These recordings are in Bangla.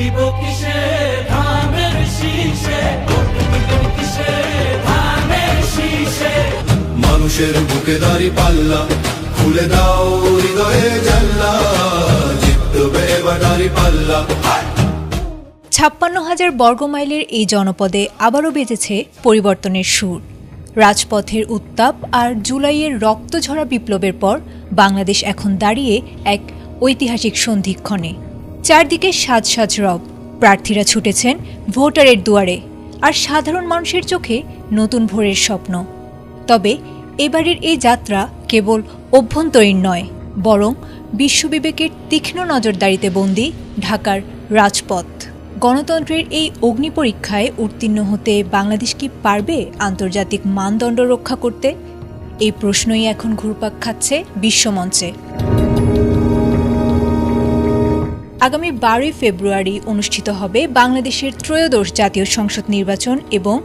দিব কিসে ধানের শীষে, কিসে ধানের শীষে। মানুষের বুকে দাড়ি পাল্লা, খুলে দাও হৃদয়ে জানলা, জিতবে এবার দাড়ি পাল্লা। ৫৬,০০০ বর্গমাইলের এই জনপদে আবারও বেজেছে পরিবর্তনের সুর। রাজপথের উত্তাপ আর জুলাইয়ের রক্তঝরা বিপ্লবের পর বাংলাদেশ এখন দাঁড়িয়ে এক ঐতিহাসিক সন্ধিক্ষণে। চারদিকে সাজ সাজ রব, প্রার্থীরা ছুটেছেন ভোটারের দুয়ারে, আর সাধারণ মানুষের চোখে নতুন ভোরের স্বপ্ন। তবে এবারের এই যাত্রা কেবল অভ্যন্তরীণ নয়, বরং বিশ্ববিবেকের তীক্ষ্ণ নজরদারিতে বন্দী ঢাকার রাজপথ। গণতন্ত্রের এই অগ্নিপরীক্ষায় উত্তীর্ণ হতে বাংলাদেশ কি পারবে আন্তর্জাতিক মানদণ্ড রক্ষা করতে? এই প্রশ্নই এখন ঘুরপাক খাচ্ছে বিশ্বমঞ্চে। আগামী ১২ ফেব্রুয়ারি অনুষ্ঠিত হবে বাংলাদেশের ত্রয়োদশ জাতীয় সংসদ নির্বাচন এবং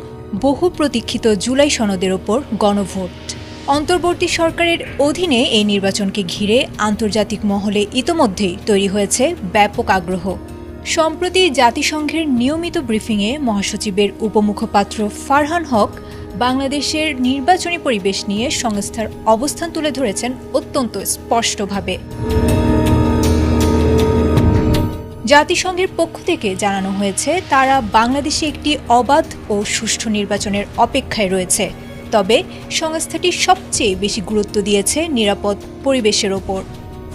বহু প্রতীক্ষিত জুলাই সনদের ওপর গণভোট। অন্তর্বর্তী সরকারের অধীনে এই নির্বাচনকে ঘিরে আন্তর্জাতিক মহলে ইতোমধ্যেই তৈরি হয়েছে ব্যাপক আগ্রহ। সম্প্রতি জাতিসংঘের নিয়মিত ব্রিফিংয়ে মহাসচিবের উপমুখপাত্র ফারহান হক বাংলাদেশের নির্বাচনী পরিবেশ নিয়ে সংস্থার অবস্থান তুলে ধরেছেন অত্যন্ত স্পষ্টভাবে। জাতিসংঘের পক্ষ থেকে জানানো হয়েছে তারা বাংলাদেশে একটি অবাধ ও সুষ্ঠু নির্বাচনের অপেক্ষায় রয়েছে, তবে সংস্থাটি সবচেয়ে বেশি গুরুত্ব দিয়েছে নিরাপদ পরিবেশের ওপর।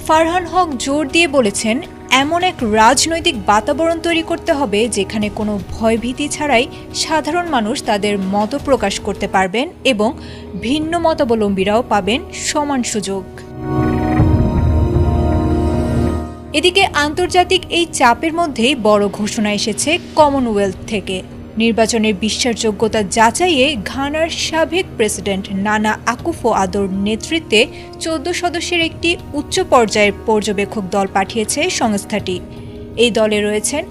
ফারহান হক জোর দিয়ে বলেছেন, এমন এক রাজনৈতিক বাতাবরণ তৈরি করতে হবে যেখানে কোনো ভয়ভীতি ছাড়াই সাধারণ মানুষ তাদের মত প্রকাশ করতে পারবেন এবং ভিন্ন মতাবলম্বীরাও পাবেন সমান সুযোগ। এদিকে আন্তর্জাতিক এই চাপের মধ্যেই বড় ঘোষণা এসেছে কমনওয়েলথ থেকে। নির্বাচনের বিশ্বাসযোগ্যতা যাচাইয়ে ঘানার সাবেক প্রেসিডেন্ট নানা আকুফো-আদোর নেতৃত্বে ১৪ সদস্যের একটি উচ্চ পর্যায়ের পর্যবেক্ষক দল পাঠিয়েছে সংস্থাটি। এই দলে রয়েছেন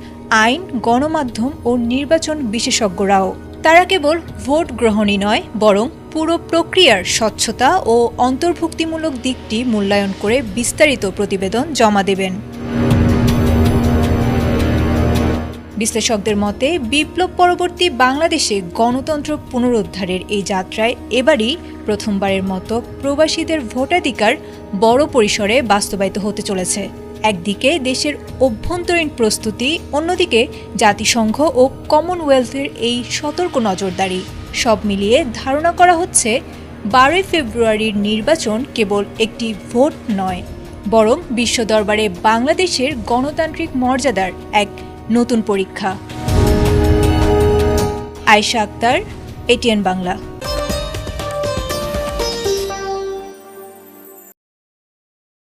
আইন, গণমাধ্যম ও নির্বাচন বিশেষজ্ঞরাও। তারা কেবল ভোট গ্রহণই নয়, বরং পুরো প্রক্রিয়ার স্বচ্ছতা ও অন্তর্ভুক্তিমূলক দিকটি মূল্যায়ন করে বিস্তারিত প্রতিবেদন জমা দেবেন। বিশ্লেষকদের মতে বিপ্লব পরবর্তী বাংলাদেশে গণতন্ত্র পুনরুদ্ধারের এই যাত্রায় এবারই প্রথমবারের মতো প্রবাসীদের ভোটাধিকার বড় পরিসরে বাস্তবায়িত হতে চলেছে। একদিকে দেশের অভ্যন্তরীণ প্রস্তুতি, অন্যদিকে জাতিসংঘ ও কমনওয়েলথের এই সতর্ক নজরদারি, সব মিলিয়ে ধারণা করা হচ্ছে ১২ ফেব্রুয়ারির নির্বাচন কেবল একটি ভোট নয়, বরং বিশ্ব দরবারে বাংলাদেশের গণতান্ত্রিক মর্যাদার এক নতুন পরীক্ষা। আয়েশা আক্তার, এটিএন বাংলা।